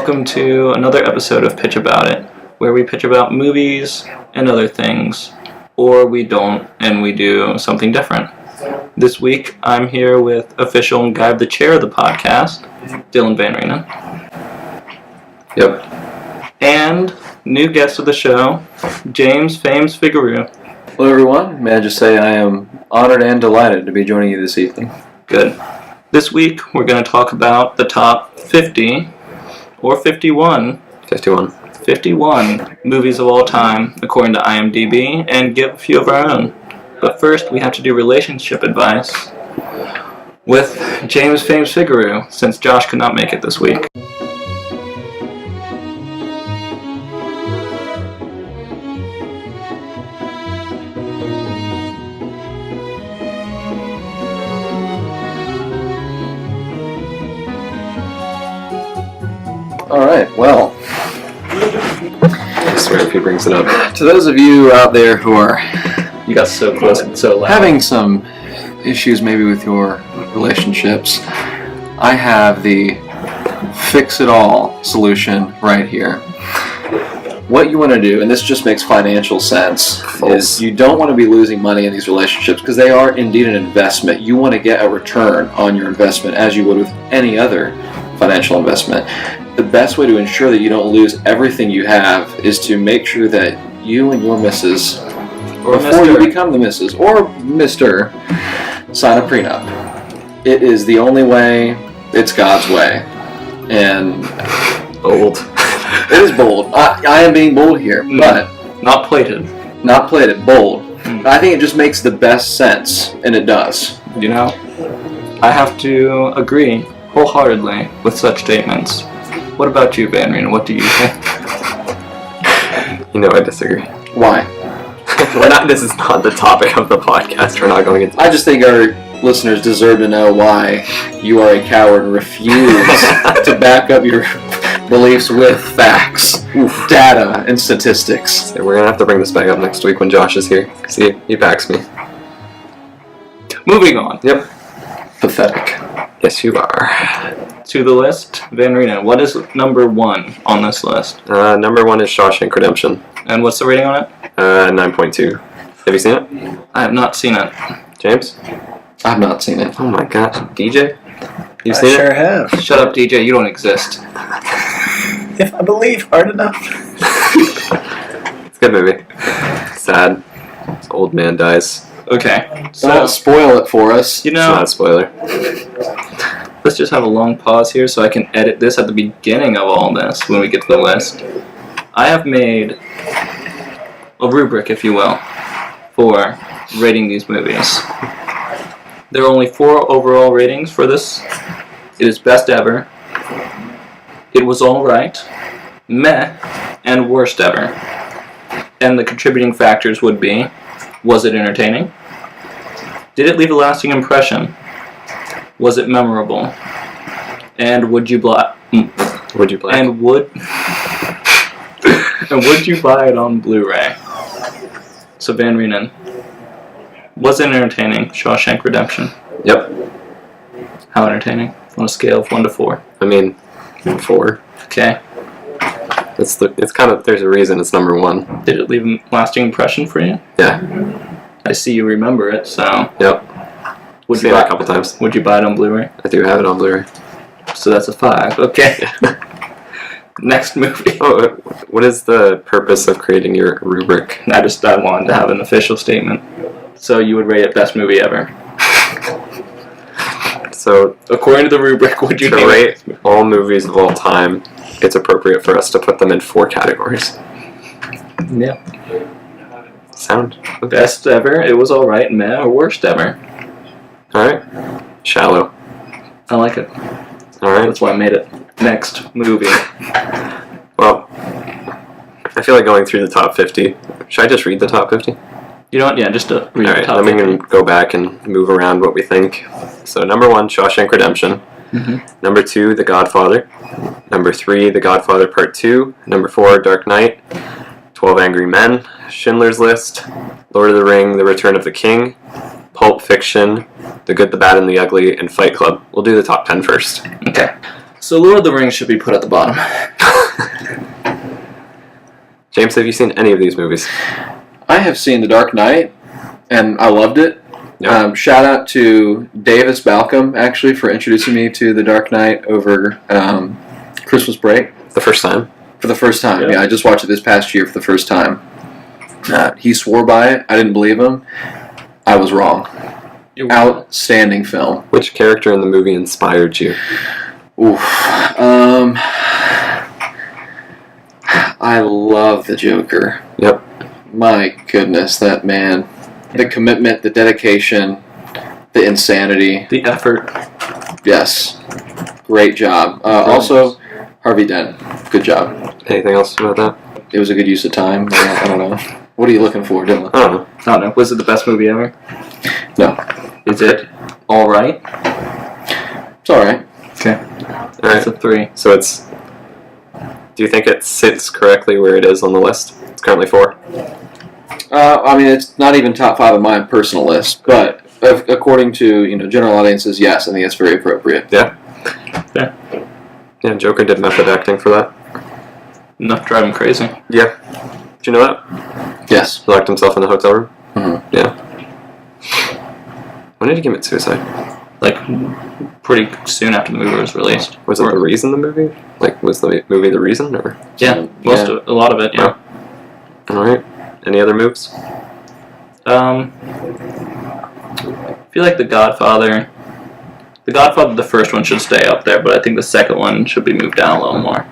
welcome to another episode of Pitch About It, where we pitch about movies and other things, or we don't, and we do something different. This week, I'm here with official guy of the chair of the podcast, Dylan Van Reenen. Yep. And new guest of the show, James Figueroa. Hello, everyone. May I just say I am honored and delighted to be joining you this evening. Good. This week, we're going to talk about the top 50, or 51 movies of all time, according to IMDB, and give a few of our own. But first, we have to do relationship advice with James Figueroa, since Josh could not make it this week. Alright, well, I swear if he brings it up. to those of you out there who are You got so close and so loud. having some issues maybe with your relationships, I have the fix-it-all solution right here. What you want to do, and this just makes financial sense, is you don't want to be losing money in these relationships because they are indeed an investment. You want to get a return on your investment as you would with any other financial investment. The best way to ensure that you don't lose everything you have is to make sure that you and your missus, Or before you Mr. become the missus, or Mr., sign a prenup. It is the only way, it's God's way. And Bold. it is bold. I am being bold here, but Not plated. not plated, bold. I think it just makes the best sense, and it does. You know, I have to agree wholeheartedly with such statements. What about you, Van Reenen? What do you think? You know I disagree. Why? This is not the topic of the podcast. We're not going into I just think our listeners deserve to know why you are a coward and refuse to back up your beliefs with facts, data, and statistics. So we're going to have to bring this back up next week when Josh is here. Because he backs me. Moving on Yep. Pathetic. Yes, you are. to the list, Van Reenen. What is number one on this list? Number one is Shawshank Redemption. And what's the rating on it? 9.2. Have you seen it? I have not seen it. James? I've not seen it. Oh my gosh. DJ? You've seen it? have. Shut up, DJ. You don't exist. If I believe hard enough. It's a good movie. Sad. Old man dies. Okay. So So, don't spoil it for us. you It's not know, a spoiler. let's just have a long pause here so I can edit this at the beginning of all this when we get to the list. I have made a rubric, if you will, for rating these movies. There are only 4 overall ratings for this. It is best ever, it was alright, meh, and worst ever. And the contributing factors would be, was it entertaining? Did it leave a lasting impression? Was it memorable? And would you Would you play? and would you buy it on Blu-ray? So Van Reenen, was it entertaining? Shawshank Redemption. Yep. How entertaining? On a scale of 1 to 4. I mean, 4. Okay. It's kind of, there's a reason it's number one. Did it leave a lasting impression for you? Yeah. I see you remember it, so Yep. would Seen you it buy a couple times. Would you buy it on Blu-ray? I do have it on Blu-ray. So that's a 5. Okay. Next movie. Oh, what is the purpose of creating your rubric? I wanted to have an official statement. So you would rate it best movie ever. So, According to the rubric, would you to name rate all movies of all time, it's appropriate for us to put them in 4 categories. it? Yeah. Sound? Okay. Best ever, it was alright, meh, or worst ever. Alright. Shallow. I like it. Alright. That's why I made it. Next movie. Well, I feel like going through the top 50. Should I just read the top 50? You know what? Yeah, just to read the Alright, top then we 50. can go back and move around what we think. So, number 1, Shawshank Redemption. Number 2, The Godfather. Number 3, The Godfather Part 2. Number 4, Dark Knight. 12 Angry Men. Schindler's List. Lord of the Ring, The Return of the King. Pulp Fiction, The Good, the Bad, and the Ugly, and Fight Club. We'll do the top 10 first. Okay. So Lord of the Rings should be put at the bottom. James, have you seen any of these movies? I have seen The Dark Knight, and I loved it. Yeah. Shout out to Davis Balcom, actually, for introducing me to The Dark Knight over Christmas break. The first time? For the first time, Yeah. yeah. I just watched it this past year for the first time. He swore by it. I didn't believe him. I was wrong. Outstanding film. Which character in the movie inspired you? Oof. I love the Joker. Yep. My goodness, that man. The commitment, the dedication, the insanity. The effort. Yes. Great job. Also, Harvey Dent. Good job. Anything else about that? It was a good use of time. I don't know. What are you looking for, Dylan? I don't know. I don't know. Was it the best movie ever? No. Is it all right? It's alright. Okay. Alright. That's a 3. So it's... Do you think it sits correctly where it is on the list? It's currently 4. I mean, it's not even top 5 of my personal list, but according to general audiences, yes, I think it's very appropriate. Yeah. Yeah. Yeah, Joker did method acting for that. Enough to drive him crazy. Yeah. Did you know that? Yes. He locked himself in the hotel room? Mm-hmm. Yeah. When did he commit suicide? Like, pretty soon after the movie was released. Was it the reason the movie? Like, was the movie the reason? Or? Yeah, most of it, a lot of it, yeah. Alright. Any other moves? I feel like The Godfather, the first one should stay up there, but I think the second one should be moved down a little more.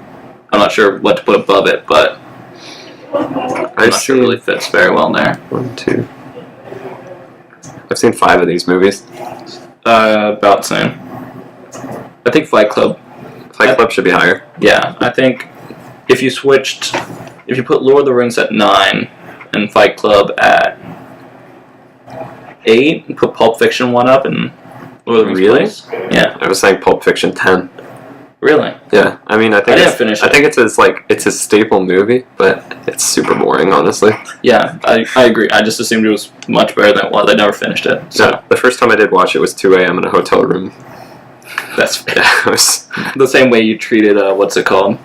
I'm not sure what to put above it, but I'm not sure it really fits very well there. 1, 2. I've seen 5 of these movies. About the same. I think Fight Club. Fight Club should be higher. Yeah, I think if you put Lord of the Rings at 9 and Fight Club at 8, and put Pulp Fiction 1 up and Lord of the Rings Really? place. Yeah. I was saying Pulp Fiction 10. Really? Yeah, I mean, I think didn't finish I it. think it's a staple movie, but it's super boring, honestly. Yeah, I agree. I just assumed it was much better than it was. I never finished it. So Yeah, the first time I did watch it was 2 a.m. in a hotel room. that's Yeah, it was, the same way you treated what's it called?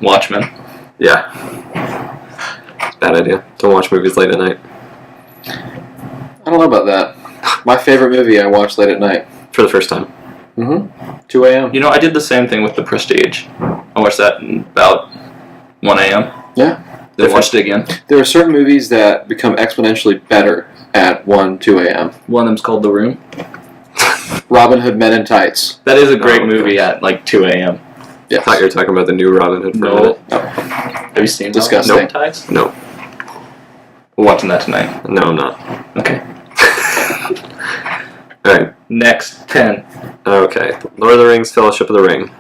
Watchmen. yeah. It's a bad idea. Don't watch movies late at night. I don't know about that. My favorite movie I watched late at night. For the first time. Mm-hmm. 2 a.m. You know, I did the same thing with The Prestige. I watched that about 1 a.m. Yeah. Then watched it again. There are certain movies that become exponentially better at 1, 2 a.m. One of them's called The Room. Robin Hood Men in Tights. That is a great Oh, movie gosh. at like 2 a.m. Yes. I thought you were talking about the new Robin Hood for a No. minute. Have you seen Disgusting. Robin Hood Tights? No. We're watching that tonight. No, I'm not. Okay. Alright. Next 10. Okay. Lord of the Rings, Fellowship of the Ring.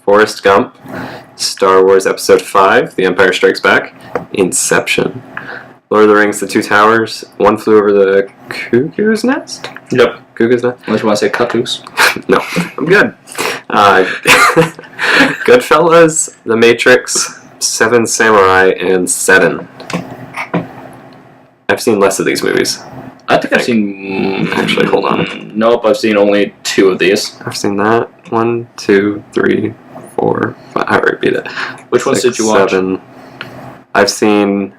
Forrest Gump. Star Wars Episode 5, The Empire Strikes Back. Inception. Lord of the Rings, The Two Towers. One Flew Over the Cuckoo's Nest? Yep. Cuckoo's Nest? Unless you want to say cuckoos. No, I'm good. Goodfellas, The Matrix, Seven Samurai, and Seven. I've seen less of these movies. I think I've seen... Actually, hold on. Nope, I've seen only 2 of these. I've seen that. 1, 2, 3, 4, 5. I already beat it. Which ones did you watch? 7. I've seen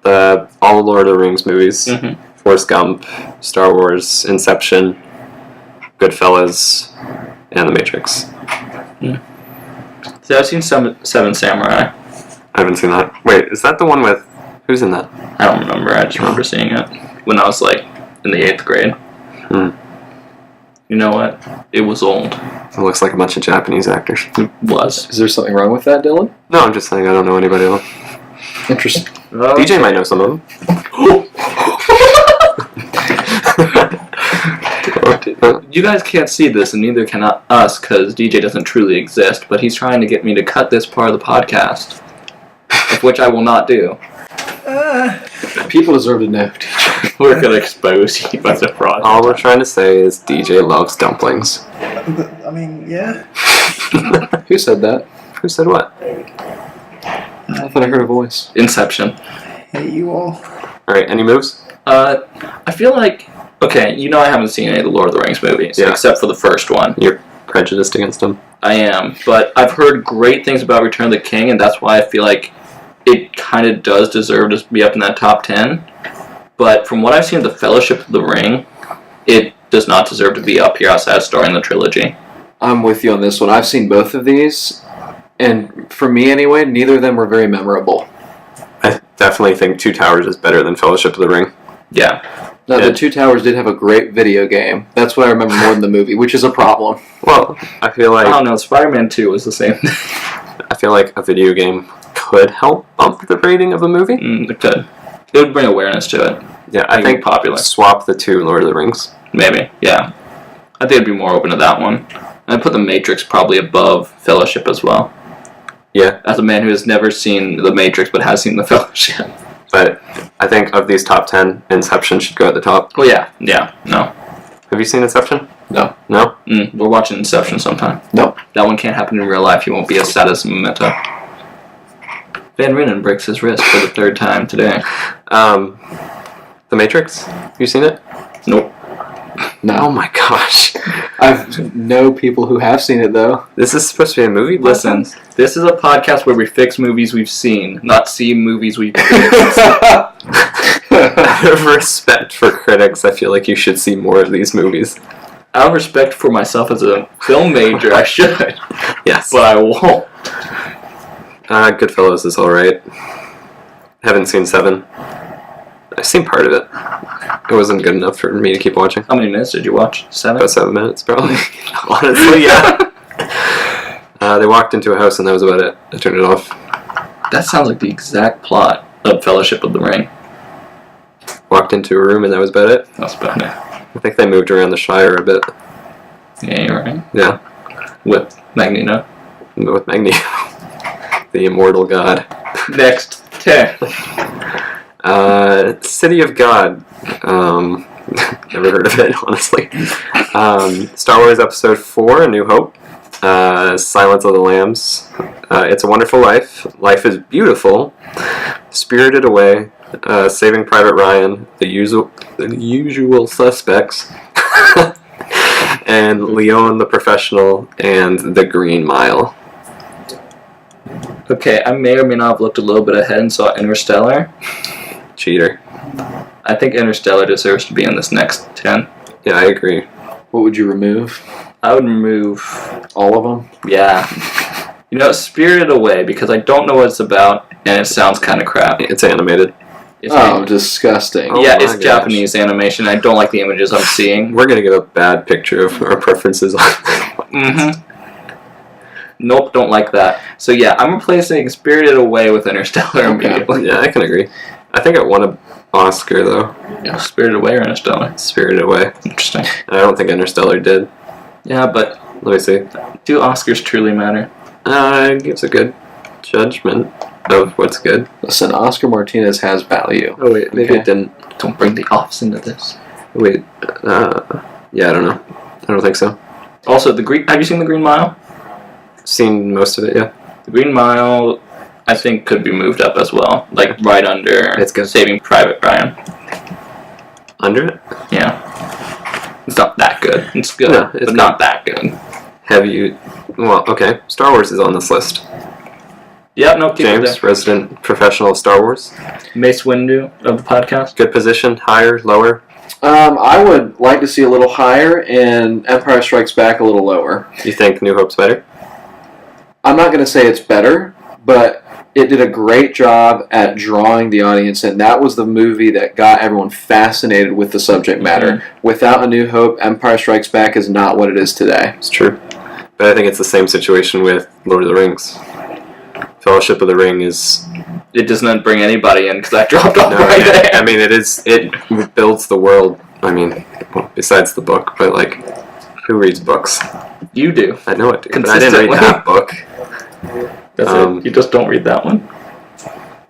all the Lord of the Rings movies. Mm-hmm. Forrest Gump, Star Wars, Inception, Goodfellas, and The Matrix. See, I've seen Seven Samurai. I haven't seen that. Wait, is that the one with... Who's in that? I don't remember. I just remember seeing it when I was like in the 8th grade. You know what? It was old. It looks like a bunch of Japanese actors. It was. Is there something wrong with that, Dylan? No, I'm just saying I don't know anybody else. Interesting. DJ might know some of them. You guys can't see this, and neither can us, because DJ doesn't truly exist, but he's trying to get me to cut this part of the podcast, of which I will not do. People deserve to know, DJ. We're going to expose you as a fraud. All we're trying to say is DJ loves dumplings. I mean, yeah. Who said that? Who said what? I thought I heard a voice. Inception. Hey, you all. Alright, any moves? I feel like... Okay, you know I haven't seen any of the Lord of the Rings movies, Yeah. except for the first one. You're prejudiced against them? I am, but I've heard great things about Return of the King, and that's why I feel like it kind of does deserve to be up in that top 10. But from what I've seen of the Fellowship of the Ring, it does not deserve to be up here outside of starring the trilogy. I'm with you on this one. I've seen both of these, and for me anyway, neither of them were very memorable. I definitely think Two Towers is better than Fellowship of the Ring. Yeah. Now, the Two Towers did have a great video game. That's what I remember more than the movie, which is a problem. Well, I feel like I don't know, Spider-Man 2 was the same thing. I feel like a video game could help bump the rating of a movie. It could. It would bring awareness to it. Yeah, I think popular. Swap the two Lord of the Rings. Maybe, yeah. I think I'd be more open to that one. And I'd put The Matrix probably above Fellowship as well. Yeah. As a man who has never seen The Matrix but has seen The Fellowship. But I think of these top 10, Inception should go at the top. Oh, yeah. No. Have you seen Inception? No. No? We're watching Inception sometime. No. That one can't happen in real life. You won't be as sad as Memento. Van Rinnen breaks his wrist for the third time today. The Matrix? Have you seen it? Nope. No. Oh my gosh. I know people who have seen it, though. This is supposed to be a movie? Listen, this is a podcast where we fix movies we've seen, not see movies we've fixed. Out of respect for critics, I feel like you should see more of these movies. Out of respect for myself as a film major, I should. Yes. But I won't. Goodfellas is alright. Haven't seen 7. I've seen part of it. It wasn't good enough for me to keep watching. How many minutes did you watch? 7? About 7 minutes, probably. Honestly, yeah. They walked into a house and that was about it. I turned it off. That sounds like the exact plot of Fellowship of the Ring. Walked into a room and that was about it. That's about it. I think they moved around the Shire a bit. Yeah, you're right. Yeah. With Magneto. With Magneto. The immortal god. Next 10. City of God. Never heard of it, honestly. Star Wars Episode 4, A New Hope. Silence of the Lambs. It's a Wonderful Life. Life is Beautiful. Spirited Away. Saving Private Ryan. The Usual Suspects. And Leon the Professional. And The Green Mile. Okay, I may or may not have looked a little bit ahead and saw Interstellar. Cheater. I think Interstellar deserves to be in this next 10. Yeah, I agree. What would you remove? I would remove... All of them? Yeah. You know, Spirited Away, because I don't know what it's about, and it sounds kind of crap. It's animated. It's disgusting. Oh yeah, my it's gosh. Japanese animation. I don't like the images I'm seeing. We're gonna get a bad picture of our preferences on Mm-hmm. Nope, don't like that. So yeah, I'm replacing Spirited Away with Interstellar immediately. Yeah, I can agree. I think it won an Oscar, though. Yeah, Spirited Away or Interstellar? Spirited Away. Interesting. And I don't think Interstellar did. Yeah, but Let me see. do Oscars truly matter? It gives a good judgment of what's good. Listen, Oscar Martinez has value. Oh, wait. Maybe Okay. it didn't. Don't bring the Office into this. Wait. Yeah, I don't know. I don't think so. Also, have you seen The Green Mile? Seen most of it, yeah. The Green Mile, I think, could be moved up as well. Like, right under It's good. Saving Private Ryan. Under it? Yeah. It's not that good. It's good, No, it's but not that good. Have you... Well, okay. Star Wars is on this list. Yep, no, keep it James, there. resident professional of Star Wars. Mace Windu of the podcast. Good position. Higher, lower. I would like to see a little higher and Empire Strikes Back a little lower. You think New Hope's better? I'm not going to say it's better, but it did a great job at drawing the audience in. That was the movie that got everyone fascinated with the subject matter. Without A New Hope, Empire Strikes Back is not what it is today. It's true. But I think it's the same situation with Lord of the Rings. Fellowship of the Ring is... It does not bring anybody in because I dropped off No, right there. I mean, it builds the world. I mean, well, besides the book, but like, who reads books? You do. I know it, but I didn't read Consistently. that book. That's it. You just don't read that one.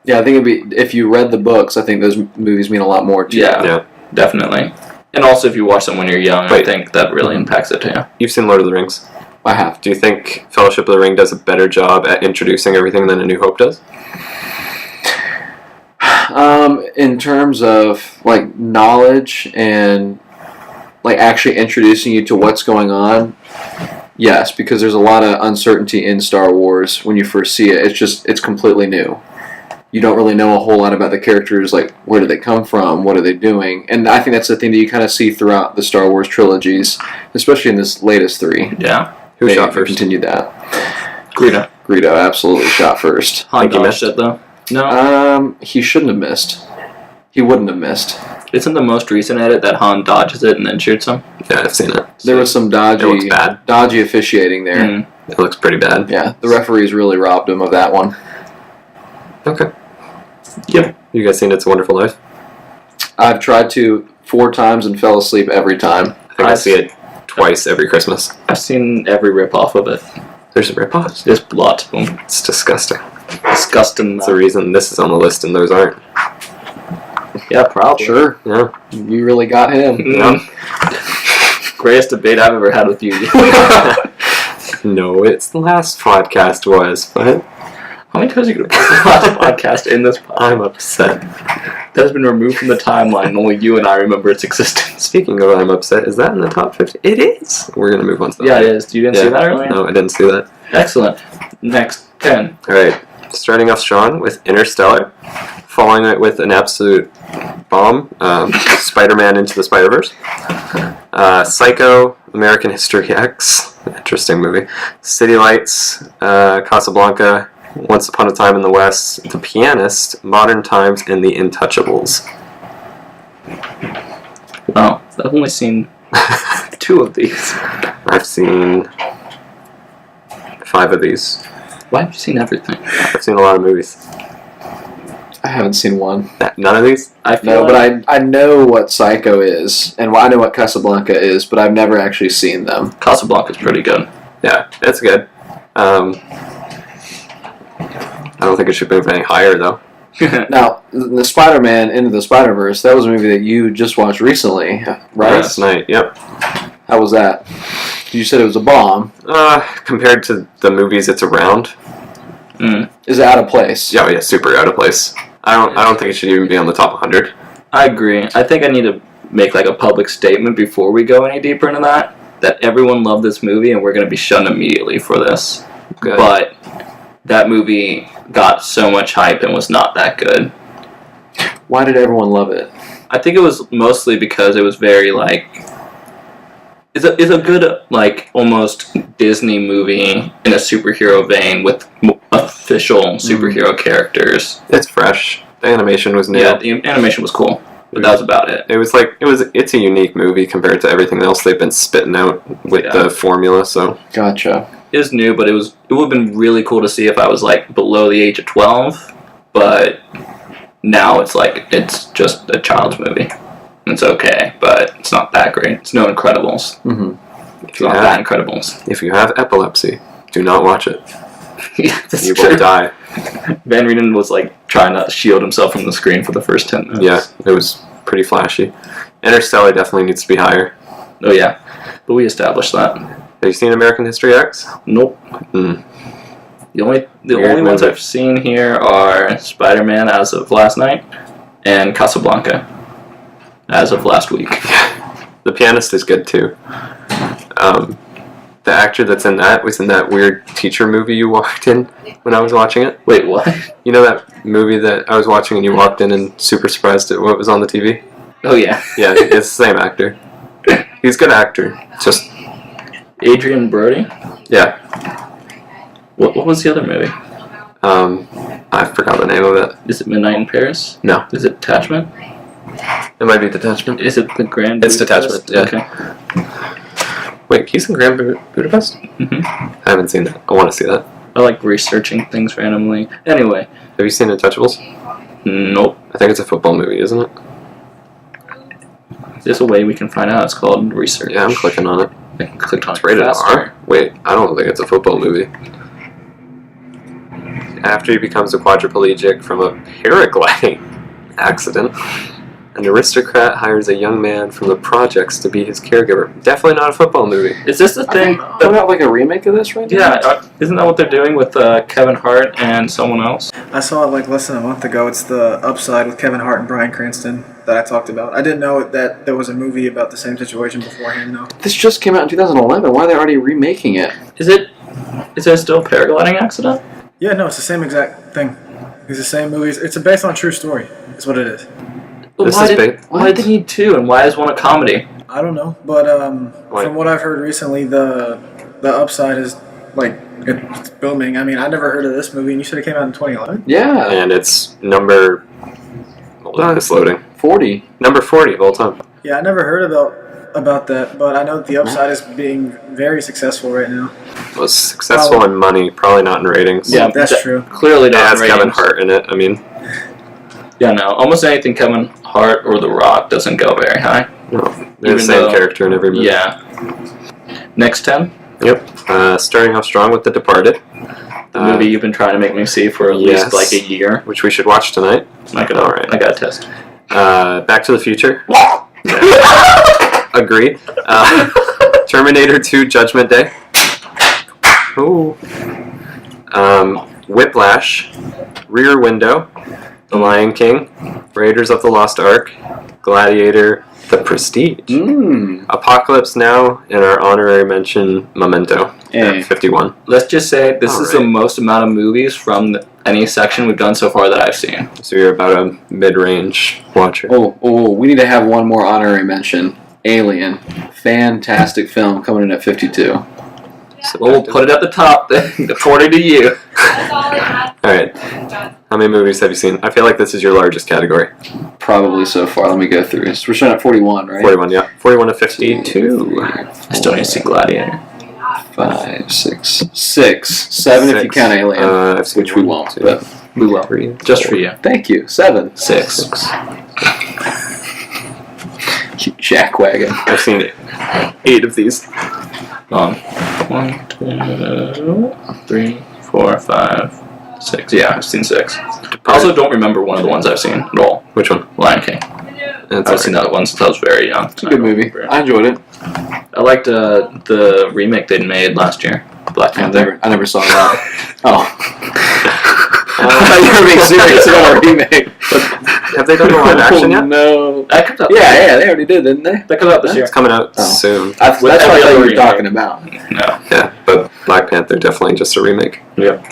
Yeah, I think it'd be, if you read the books, I think those movies mean a lot more to you. Yeah, definitely. And also, if you watch them when you're young, I Wait. think that really impacts it too. You've seen Lord of the Rings. I have. Do you think Fellowship of the Ring does a better job at introducing everything than A New Hope does? In terms of like knowledge and like actually introducing you to what's going on, Yes, because there's a lot of uncertainty in Star Wars when you first see it. It's completely new. You don't really know a whole lot about the characters, like where do they come from, what are they doing, and I think that's the thing that you kind of see throughout the Star Wars trilogies, especially in this latest 3. Yeah. Who They shot first? continued that. Greedo. Greedo absolutely shot first. Han Think he dodged missed? it, though. No. He shouldn't have missed. He wouldn't have missed. Isn't the most recent edit that Han dodges it and then shoots him? Yeah, I've seen it. There was some It looks bad. dodgy officiating there. Mm. It looks pretty bad. Yeah, the referees really robbed him of that one. Okay. Yep. You guys seen It's a Wonderful Life? I've tried to 4 times and fell asleep every time. I think I see it twice every Christmas. I've seen every rip-off of it. There's a rip-off. There's lots of them. It's disgusting. Disgusting. That's the reason this is on the list and those aren't. Yeah, probably. Sure, Yeah. you really got him. Greatest debate I've ever had with you. No, it's the last podcast was, but How many times are you going to put the last podcast in this podcast? I'm upset. That has been removed from the timeline, and only you and I remember its existence. Speaking of I'm upset, is that in the top 50? It is! We're going to move on to that. Yeah, it is. You didn't see that earlier? No, I didn't see that. Excellent. Next, 10. Alright, starting off Sean with Interstellar, following it with an absolute bomb, Spider-Man Into the Spider-Verse, Psycho, American History X, interesting movie, City Lights, Casablanca, Once Upon a Time in the West, The Pianist, Modern Times, and The Intouchables. Oh, I've only seen 2 of these. I've seen 5 of these. Why have you seen everything? I've seen a lot of movies. I haven't seen one. None of these? I feel No, but I know what Psycho is, and I know what Casablanca is, but I've never actually seen them. Casablanca's pretty good. Yeah, it's good. I don't think it should move any higher, though. Now, the Spider-Man Into the Spider-Verse, that was a movie that you just watched recently, right? Last night, yep. How was that? You said it was a bomb. Compared to the movies it's around, Is it out of place? yeah, super out of place. I don't think it should even be on the top 100. I agree. I think I need to make like a public statement before we go any deeper into that everyone loved this movie and we're going to be shunned immediately for this. Good. But that movie got so much hype and was not that good. Why did everyone love it? I think it was mostly because it was very like it's a good like almost Disney movie in a superhero vein with official superhero characters. It's fresh. The animation was new. Yeah, the animation was cool, but that was about it. It's a unique movie compared to everything else they've been spitting out with the formula. So Gotcha. It was new, but it would have been really cool to see if I was like below the age of 12. But now it's just a child's movie. It's okay, but it's not that great. It's no Incredibles. Mm-hmm. It's not that Incredibles. if you have epilepsy, do not watch it. Yeah, that's You true. will die. Van Rieden was like trying to shield himself from the screen for the first 10 minutes. Yeah, it was pretty flashy. Interstellar definitely needs to be higher. Oh yeah, but we established that. Have you seen American History X? Nope. Mm. The only Weird ones movie. I've seen here are Spider-Man as of last night and Casablanca as of last week. The Pianist is good too. The actor that's in that was in that weird teacher movie you walked in when I was watching it. Wait, what? You know that movie that I was watching and you walked in and super surprised at what was on the TV? Oh yeah, Yeah, it's the same actor. He's a good actor. Just, Adrian Brody. yeah. What was the other movie? I forgot the name of it. Is it Midnight in Paris? No. Is it Detachment? It might be Detachment. Is it the Grand? It's Detachment, Budapest? yeah. Okay. Wait, he's in Grand Budapest? Mhm. I haven't seen that. I want to see that. I like researching things randomly. Anyway, Have you seen Untouchables? nope. I think it's a football movie, isn't it? There's a way we can find out. It's called research. Yeah, I'm clicking on it. I clicked on It's rated faster. R. Wait, I don't think it's a football movie. After he becomes a quadriplegic from a paragliding accident, an aristocrat hires a young man from the projects to be his caregiver. Definitely not a football movie. Is this the thing? What about like a remake of this right now? Yeah, isn't that what they're doing with Kevin Hart and someone else? I saw it like less than a month ago. It's the Upside with Kevin Hart and Bryan Cranston. that I talked about. I didn't know that there was a movie about the same situation beforehand, though. This just came out in 2011. Why are they already remaking it? Is there still a paragliding accident? Yeah, no, it's the same exact thing. It's the same movie. It's based on a true story. That's what it is. But This why is did big. why did they need two, and why is one a comedy? I don't know, but Why? from what I've heard recently, the upside is like it's booming. I mean, I never heard of this movie, and you said it came out in 2011. Yeah, And it's number. Hold on, it's loading. 40. Number 40 of all time. Yeah, I never heard about that, but I know that the upside is being very successful right now. Was successful in money, probably not in ratings. Yeah, That's true. Clearly It not has ratings. Kevin Hart in it. I mean, Yeah, no. Almost anything Kevin Hart or The Rock doesn't go very high. no, they're the Even same though- character in every movie. Yeah. Next 10? Yep. Starting off strong with The Departed. The movie you've been trying to make me see for at least yes. like a year. Which we should watch tonight. I got a test. Back to the Future. Agreed. Terminator 2 Judgment Day. Ooh. Whiplash. Rear Window. The Lion King. Raiders of the Lost Ark. Gladiator. The Prestige. Apocalypse Now, and our honorary mention, Memento. Hey. At 51. Let's just say this is the Alright. most amount of movies from any section we've done so far that I've seen. So you're about a mid-range watcher. We need to have one more honorary mention. Alien. Fantastic film coming in at 52. So Well, we'll put it at the top then, according to you. Alright. How many movies have you seen? I feel like this is your largest category. Probably so far. Let me go through. So we're starting at 41, right? 41, yeah. 41 to 52. I still need to see Gladiator. 5, 6, 6, 7 if you Six. count Alien, I've seen which we one, won't. two, But We will. three, Just for you. thank you. 7. 6. You jackwagon. I've seen 8 of these. 1, 2, 3, 4, 5, 6. Yeah, I've seen 6. I also don't remember one of the ones I've seen at all. Which one? Lion King. That's I've seen that one since I was very young. It's a good movie. I enjoyed it. I liked the remake they made last year, Black Panther. I never saw that. Oh. I thought you were being serious about a remake. Have they done the live action yet? No. That comes out. Yeah, they already did, didn't they? That comes out this year. It's coming out Oh. soon. That's what I every thought other you were remake. talking about. No. Yeah, but Black Panther definitely just a remake. Yep.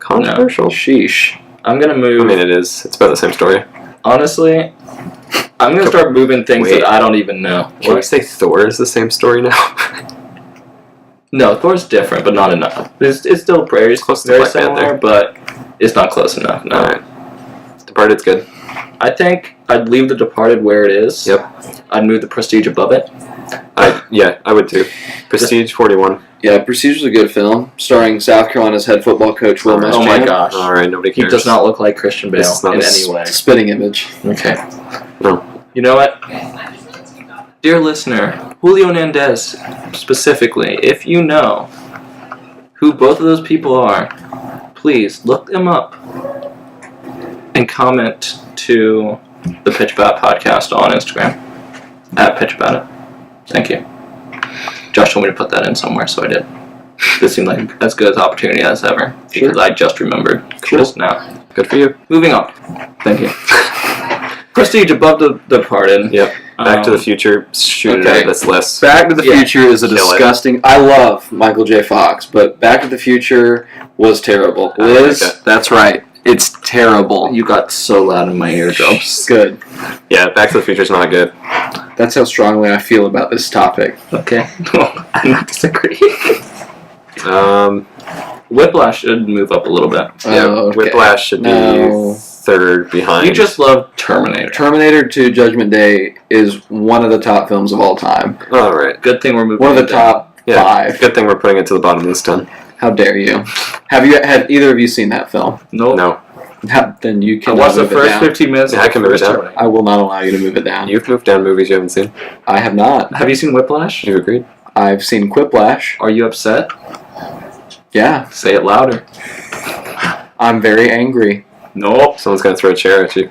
Controversial. Sheesh. I'm gonna I move. mean, it is. It's about the same story. Honestly, I'm gonna start moving things Wait. that I don't even know. Can you say Thor is the same story now? No, Thor's different, but not enough. It's still very Close to very Black similar, Panther. but it's not close enough. No. Alright. Departed's good. I think I'd leave The Departed where it is. Yep. I'd move The Prestige above it. I would too. Prestige 41. Yeah, Prestige was a good film, starring South Carolina's head football coach Will Oh my Muschamp. gosh. Alright, nobody He cares. does not look like Christian Bale This is not in a any way. Spitting image. Okay. No. You know what? Dear listener, Julio Nandez specifically, if you know who both of those people are, please look them up and comment to the Pitch About podcast on Instagram. At Pitch About It. Thank you. Josh told me to put that in somewhere, so I did. This seemed like as good an opportunity as ever, because I just remembered just now. Good for you. Moving on. Thank you. Prestige above The Departed. Yep. Back to the Future. Shoot it okay. out of this list. Back to the Yeah. Future is a Kill it. disgusting... I love Michael J. Fox, but Back to the Future was terrible. I like Liz, it. that's right. It's terrible. You got so loud in my eardrums. Good. Yeah, Back to the Future's not good. That's how strongly I feel about this topic. Okay. I don't disagree. Whiplash should move up a little bit. Yeah, okay. Whiplash should be No. third behind. You just love Terminator. Terminator 2 Judgment Day is one of the top films of all time. Alright. Good thing we're moving. One of the it down. top Yeah. 5. Good thing we're putting it to the bottom of this 10. How dare you? Have either of you seen that film? Nope. No. Then you I can watched the move it first down. 15 minutes. Yeah, of I can move it first down. Terminator. I will not allow you to move it down. You've moved down movies you haven't seen. I have not. Have you seen Whiplash? You've agreed. I've seen Quiplash. Are you upset? Yeah. Say it louder. I'm very angry. Nope. Someone's gonna throw a chair at you.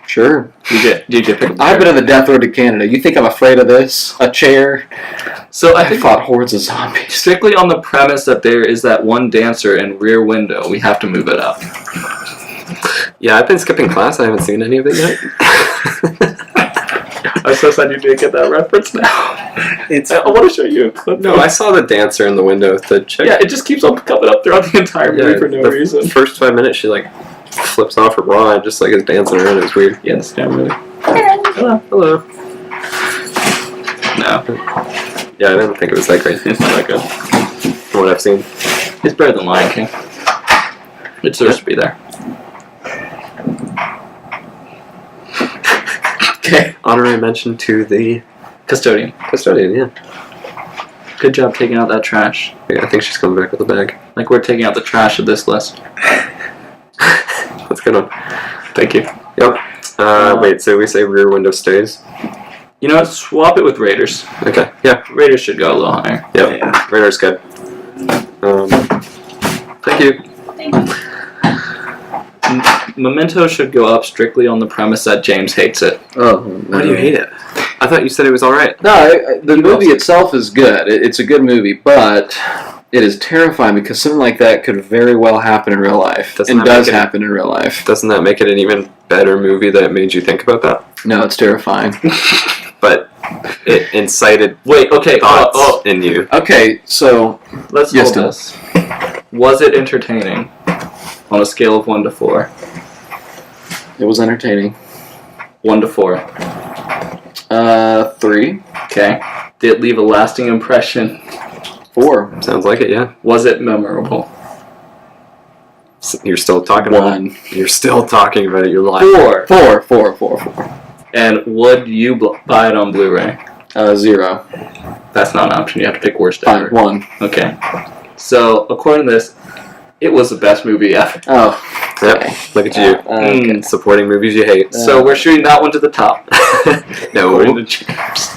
Sure. DJ, pick up the I've been chair. on the death road to Canada. You think I'm afraid of this? A chair? So I I think fought hordes of zombies. strictly on the premise that there is that one dancer in Rear Window, we have to move it up. Yeah, I've been skipping class. I haven't seen any of it yet. I'm so sad you didn't get that reference now. I want to show you a clip. No, I saw the dancer in the window with the chick. Yeah, it just keeps on coming up throughout the entire movie for no the reason. First 5 minutes, she like flips off her bra and just like is dancing around. It was weird. Yeah, this damn movie. Hello. No, Yeah, I didn't think it was that great it's not that good. from what I've seen. It's better than Lion King. It deserves to be there. Okay. Honorary mention to the Custodian. custodian. Yeah. Good job taking out that trash. Yeah, I think she's coming back with a bag. Like we're taking out the trash of this list. That's a good one. Thank you. Yep. Wait, so we say Rear Window stays? You know what? Swap it with Raiders. Okay. Yeah. Raiders should go a little higher. Yep. Yeah. Radar's good. Thank you. Memento should go up strictly on the premise that James hates it. Oh, Why do you hate it? I thought you said it was alright. No, the movie itself is good. It's a good movie, but it is terrifying because something like that could very well happen in real life. Doesn't and that does make it- happen in real life. Doesn't that make it an even better movie that made you think about that? No, it's terrifying. But it incited Wait, okay. thoughts in you. Okay, so Let's Yes, hold this. Was it entertaining on a scale of 1 to 4? it was entertaining. 1 to 4. 3, Okay. Did it leave a lasting impression? 4, Sounds like it, yeah. Was it memorable? You're still talking about it. 1, You're still talking about it. You're lying. 4. 4. And would you buy it on Blu-ray? 0. That's not an option. You have to pick worst Fine, ever. 1. Okay. So, according to this, it was the best movie ever. Oh, Yep. Look at you. okay. Supporting movies you hate. So we're shooting that one to the top. No. According to James.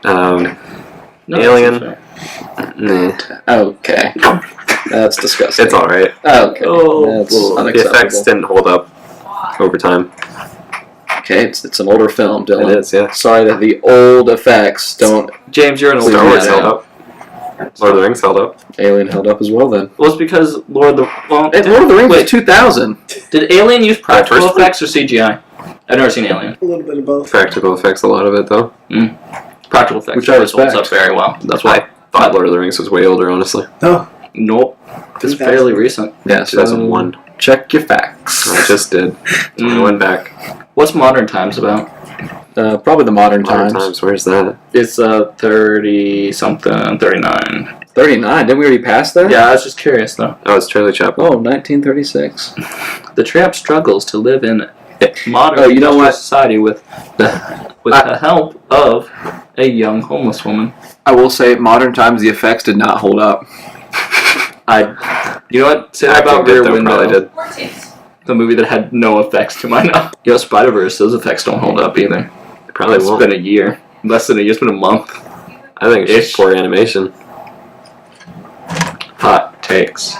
No, Alien. that's Nah. Okay. That's disgusting. It's alright. Okay. Oh, That's well, The unacceptable. effects didn't hold up over time. Okay, it's an older film, Dylan. It is, yeah. Sorry that the old effects don't. James, you're an old Star Wars man. held up. Lord of the Rings held up. Alien held up as well then. Well, it's because Lord of the... Well, Hey, Lord of the Rings was wait, 2000. did Alien use practical first one? effects or CGI? I've never seen Alien. A little bit of both. Practical effects, a lot of it, though. Practical effects Which I always holds respect. up very well. That's I why. thought Lord of the Rings was way older, honestly. No. Nope. It's 2000. fairly recent. Yeah, so 2001. check your facts. I just did. I went back. What's Modern Times about? Probably the modern Modern times. times, where's that? It's 30-something, 39. 39. Didn't we already pass that? Yeah, I was just curious, though. Oh, it's Charlie Chaplin. Oh, 1936. The tramp struggles to live in a modern Oh, you know industrial what? society with the help of a young homeless woman. I will say, modern times, the effects did not hold up. You know what? Say that Acting about did, Rear though, Window. probably did. The movie that had no effects to my knowledge. You know, Spider-Verse, those effects don't hold up either. It probably It's won't. been a year. Less than a year. It's been a month. I think it's Ish. just poor animation. Hot takes.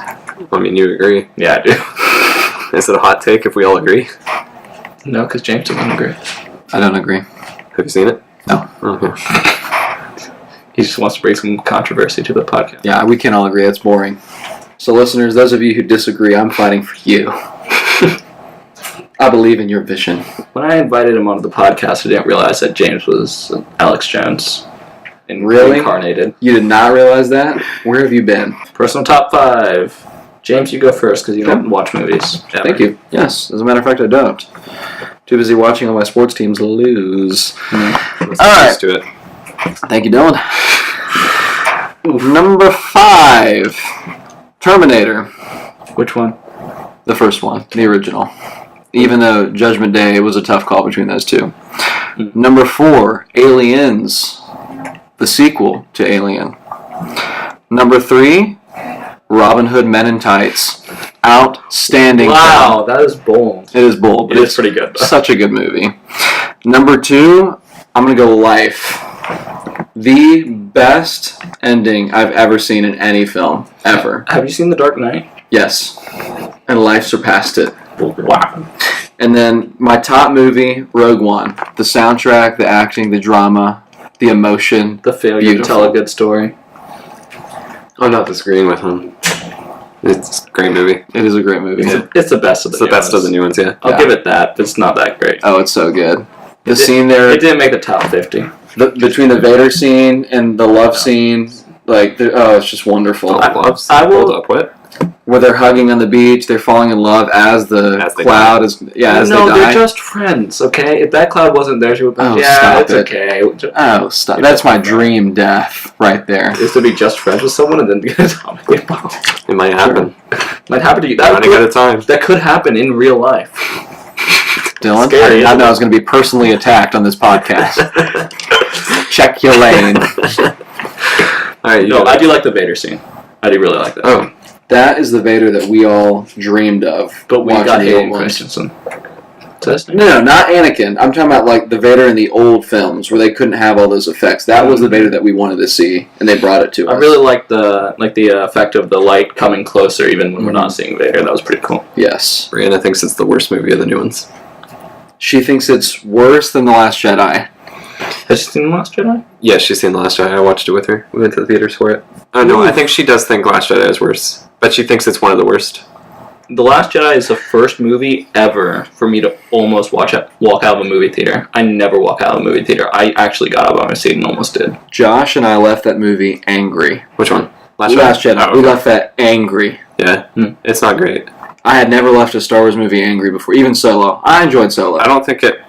I mean, you agree. Yeah, I do. Is it a hot take if we all agree? No, because James doesn't agree. I don't agree. Have you seen it? No. Okay. He just wants to bring some controversy to the podcast. Yeah, we can all agree. It's boring. So, listeners, those of you who disagree, I'm fighting for you. I believe in your vision. When I invited him onto the podcast, I didn't realize that James was Alex Jones. Really? Incarnated. You did not realize that? Where have you been? Personal top 5. James, you go first because you don't watch movies. Ever. Thank you. Yes, as a matter of fact, I don't. Too busy watching all my sports teams lose. Let's All get right. used to it. Thank you, Dylan. Number 5, Terminator. Which one? The first one, the original. Even though Judgment Day was a tough call between those two. Number 4, Aliens. The sequel to Alien. Number 3, Robin Hood Men in Tights. Outstanding. Wow, that is bold. It is bold, but It is it's pretty good, though. such a good movie. Number 2, I'm going to go Life. The best ending I've ever seen in any film, ever. Have you seen The Dark Knight? Yes. And Life surpassed it. Wow. And then my top movie, Rogue One. The soundtrack, the acting, the drama, the emotion. The failure Beautiful. to tell a good story. I'm not disagreeing with him. It's a great movie. It is a great movie. It's the best of the It's the best of the new ones, yeah. I'll give it that, but it's not that great. Oh, it's so good. The scene there, It didn't make the top 50. between the Vader scene and the love scene, it's just wonderful. I will- Hold up, what? Where they're hugging on the beach, they're falling in love as the As they cloud is. Yeah, as no, they die. they're just friends, okay? If that cloud wasn't there, she would be Oh, yeah, stop it's it. okay. Oh, stop! That's my dream death right there. Is to be just friends with someone and then get atomic bomb. It might happen. Might happen to you. Running out of time. That could happen in real life. Dylan, Scary, I did not isn't know it? I was going to be personally attacked on this podcast. Check your lane. Alright, No, I do like the Vader scene. I do really like that. Oh, That is the Vader that we all dreamed of. But we watching got the Hayden old ones. Christensen. Is that his name? No, not Anakin. I'm talking about like the Vader in the old films where they couldn't have all those effects. That was the Vader that we wanted to see, and they brought it to us. I really like the effect of the light coming closer, even when we're not seeing Vader. That was pretty cool. Yes. Brianna thinks it's the worst movie of the new ones. She thinks it's worse than The Last Jedi. Has she seen The Last Jedi? Yeah, she's seen The Last Jedi. I watched it with her. We went to the theaters for it. Oh, no, I think she does think Last Jedi is worse. But she thinks it's one of the worst. The Last Jedi is the first movie ever for me to almost walk out of a movie theater. I never walk out of a movie theater. I actually got up on my seat and almost did. Josh and I left that movie angry. Which one? Last Jedi. Oh, We okay. left that angry. Yeah, it's not great. I had never left a Star Wars movie angry before, even Solo. I enjoyed Solo. I don't think it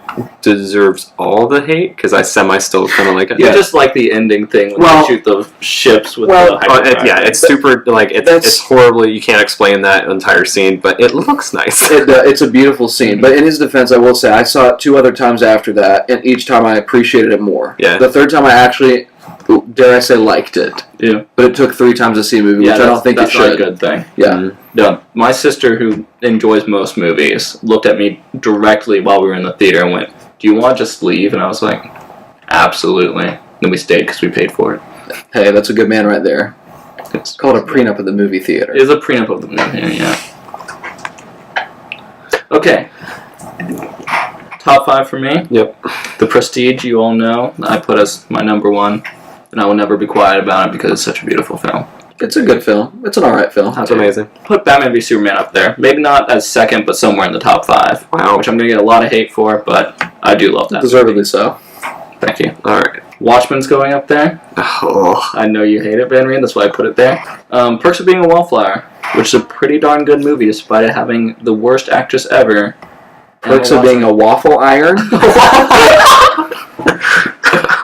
deserves all the hate, because I still kind of like it. You Yeah. just like the ending thing when Well- they shoot the ships with well, the Yeah, it's super, like, it's horribly, you can't explain that entire scene, but it looks nice. It's a beautiful scene. But in his defense, I will say, I saw it 2 other times after that, and each time I appreciated it more. Yeah. The third time I actually, dare I say, liked it. Yeah. But it took 3 times to see a movie, Yeah, which I don't think it that's not a should. good thing. Yeah. No, my sister, who enjoys most movies, looked at me directly while we were in the theater and went, "Do you want to just leave?" And I was like, "Absolutely." Then we stayed because we paid for it. Hey, that's a good man right there. It's called a prenup at the movie theater. It is a prenup of the movie, yeah. Okay. Top 5 for me. Yep. The Prestige, you all know, I put as my number 1, and I will never be quiet about it because it's such a beautiful film. It's a good film. It's an alright film. That's amazing. Put Batman v Superman up there. Maybe not as second, but somewhere in the top 5. Wow. Which I'm going to get a lot of hate for, but I do love that. Deservedly so. Thank you. Alright. Watchmen's going up there. Oh. I know you hate it, Van Reen, that's why I put it there. Perks of Being a Wallflower, which is a pretty darn good movie despite it having the worst actress ever. Perks of Being a Waffle Iron.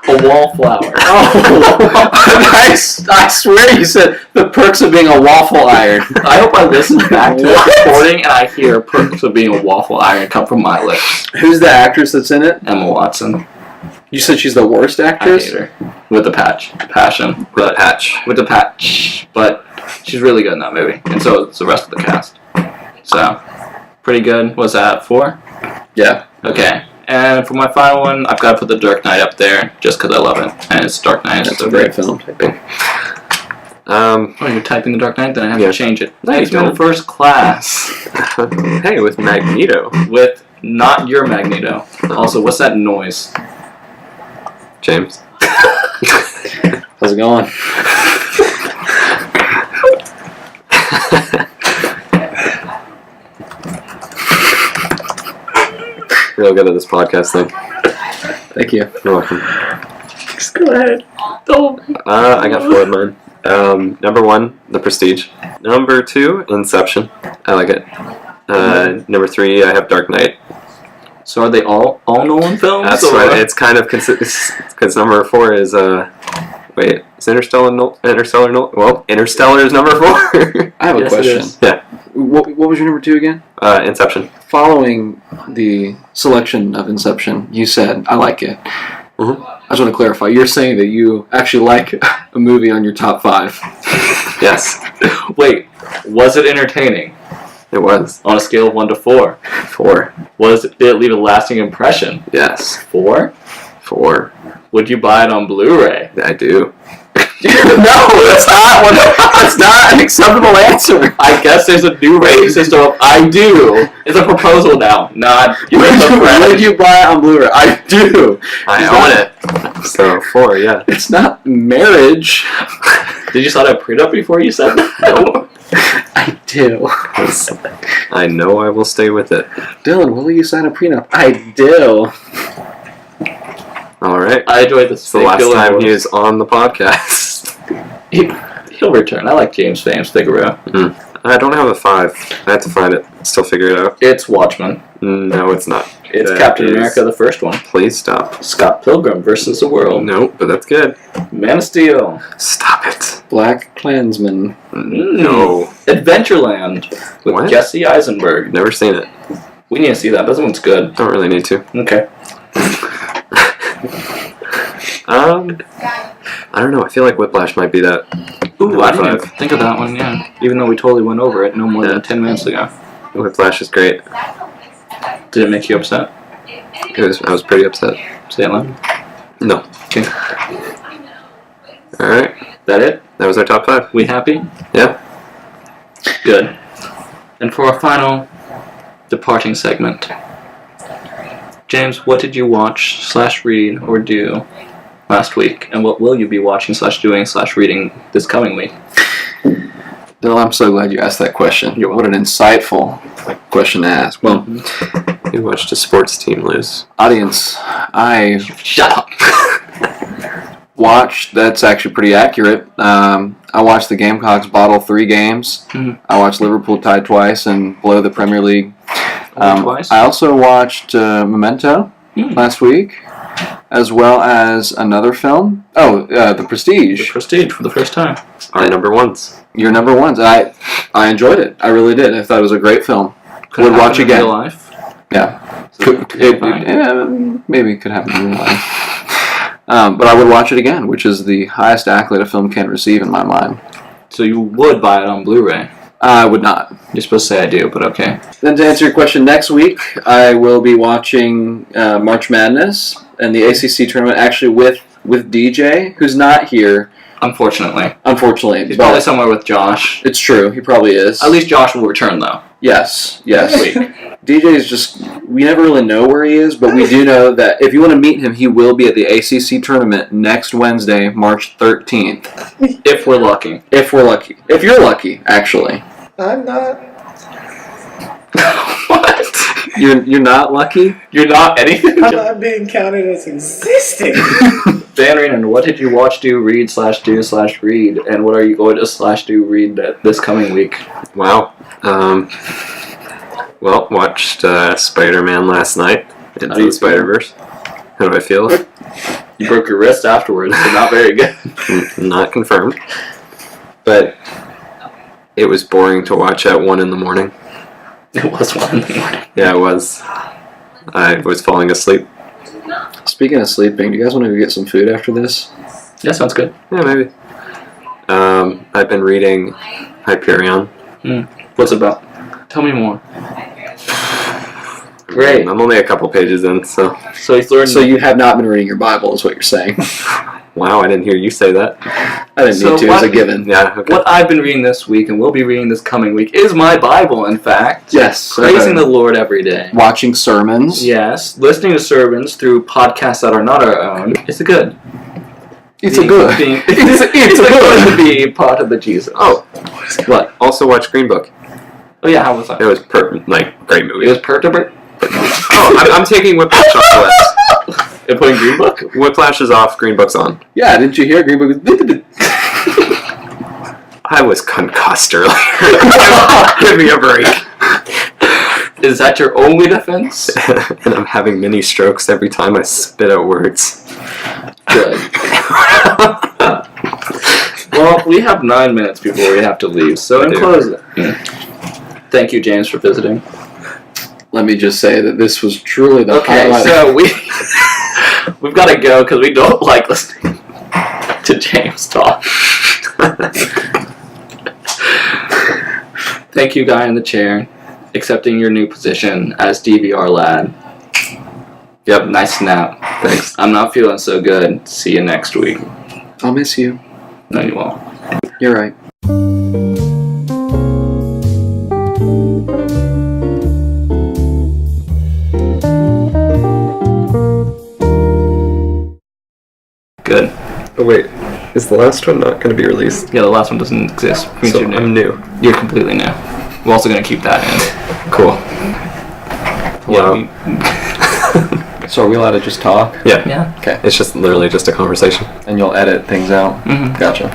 A wallflower. Oh, I swear you said the Perks of Being a Waffle Iron. I hope I listen back to the recording and I hear Perks of Being a Waffle Iron come from my lips. Who's the actress that's in it? Emma Watson. You said she's the worst I actress? hate her. With the passion. With a patch. With the patch. But she's really good in that movie. And so is the rest of the cast. So, pretty good. What's that, 4? Yeah. Okay. And for my final one, I've got to put The Dark Knight up there just because I love it. And it's Dark Knight. That's so a great film. Oh, you're typing The Dark Knight? Then I have Yeah. to change it. No, you X-Men don't. First Class. Hey, with Magneto. With not your Magneto. Also, what's that noise? James. How's it going? Real good at this podcast thing. Thank you. You're welcome. Just go ahead. Don't. I got 4 of mine. Number 1, The Prestige. Number 2, Inception. I like it. Number 3, I have Dark Knight. So are they all Nolan films? That's or- why it's kind of because number 4 is wait, is Interstellar well, Interstellar is number 4. I have a Yes, it question. is. Yeah. What was your number 2 again? Inception. Following the selection of Inception, you said, I like it. Mhm. I just want to clarify. You're saying that you actually like a movie on your top 5. Yes, Wait, was it entertaining? it was. On a scale of 1 to 4. 4. Did it leave a lasting impression? Yes. 4? 4. Would you buy it on Blu-ray? I do. No, that's not an acceptable answer. I guess there's a new rating system of I do. It's a proposal now, not Would you buy it on Blu-ray? I do. I own it. So 4, yeah. It's not marriage. Did you sign a prenup before you said that? Nope. I do. I know I will stay with it. Dylan, will you sign a prenup? I do. All right. I enjoyed this. It's the last time he is on the podcast. He'll return. I like James Figueroa. I don't have a 5. I have to find it. Still figure it out. It's Watchmen. No, it's not. It's That Captain is- America, the first one. Please stop. Scott Pilgrim versus the World. No, but that's good. Man of Steel. Stop it. Black Klansman. No. Adventureland with What? Jesse Eisenberg. Never seen it. We need to see that. This one's good. Don't really need to. Okay. I don't know. I feel like Whiplash might be that. Ooh, I didn't 5. even think of that one, yeah. Even though we totally went over it no more than 10 minutes ago. Whiplash is great. Did it make you upset? I was pretty upset. Say it loud. No. Okay. All right. That it? That was our top 5. We happy? Yeah. Good. And for our final departing segment, James, what did you watch / read or do last week? And what will you be watching / doing / reading this coming week? Dylan, I'm so glad you asked that question. What an insightful question to ask. Well, You watched a sports team lose. audience, I Shut up! watched, that's actually pretty accurate. I watched the Gamecocks bottle 3 games. Mhm. I watched Liverpool tie twice and blow the Premier League. Twice? I also watched Memento Mm. last week, as well as another film. Oh, The The Prestige. Prestige for the first time. Our number ones. Your number ones. I enjoyed it. I really did. I thought it was a great film. Would it watch happen in again. real life? Yeah. So Maybe it could happen in real life. But I would watch it again, which is the highest accolade a film can receive in my mind. So you would buy it on Blu-ray? I would not. You're supposed to say I do, but okay. Then to answer your question, next week I will be watching March Madness and the ACC tournament, actually with DJ, who's not here, Unfortunately. unfortunately. He's but probably somewhere with Josh. it's true, he probably is. At least Josh will return, though. Yes. Sweet. DJ is just, we never really know where he is, but we do know that if you want to meet him, he will be at the ACC tournament next Wednesday, March 13th. If we're lucky. If we're lucky. If you're lucky, actually. I'm not. What? You're not lucky? You're not anything? I'm not being counted as existing. Dan Reenan, what did you watch, do, read, / do, / read? And what are you going to / do, read this coming week? Wow. Well, watched Spider-Man last night. How do Into you the Spider-Verse. How do I feel? You broke your wrist afterwards, so not very good. Not confirmed. But it was boring to watch at 1 in the morning. It was 1 in the morning. Yeah, it was. I was falling asleep. Speaking of sleeping, do you guys want to go get some food after this? Yeah, sounds good. Yeah, maybe. I've been reading Hyperion. What's it about? Tell me more. Great. I'm only a couple pages in, so... So he's learning. So you have not been reading your Bible, is what you're saying. Wow, I didn't hear you say that. I didn't So need to, as a what- given. Yeah, okay. What I've been reading this week and will be reading this coming week is my Bible, in fact. Yes. Praising the Lord every day. Watching sermons. Yes. Listening to sermons through podcasts that are not our own. It's a good. It's a good. It's a good to be part of the Jesus. Oh, What? also watched Green Book. Oh yeah, how was that? It was great movie. It was Perturber. Oh, I'm taking Whiplash off the list. And putting Green Book? Whiplash is off, Green Book's on. Yeah, didn't you hear? Green Book was... I was concussed earlier. Give me a break. Is that your only defense? And I'm having mini strokes every time I spit out words. Good. Well, we have 9 minutes before we have to leave, so in do. closing, thank you, James, for visiting. Let me just say that this was truly the Okay, highlight. so we've got to go because we don't like listening to James talk. Thank you, guy in the chair, accepting your new position as DVR lad. Yep, nice snap. Thanks. I'm not feeling so good. See you next week. I'll miss you. No, you won't. You're right. Good. Oh, wait. Is the last one not going to be released? Yeah, the last one doesn't exist. Means So you're new. I'm new. You're completely new. We're also gonna keep that in. Cool. Yeah. Wow. So are we allowed to just talk? Yeah. Yeah. Okay. It's just literally just a conversation. And you'll edit things out? Mhm. Gotcha.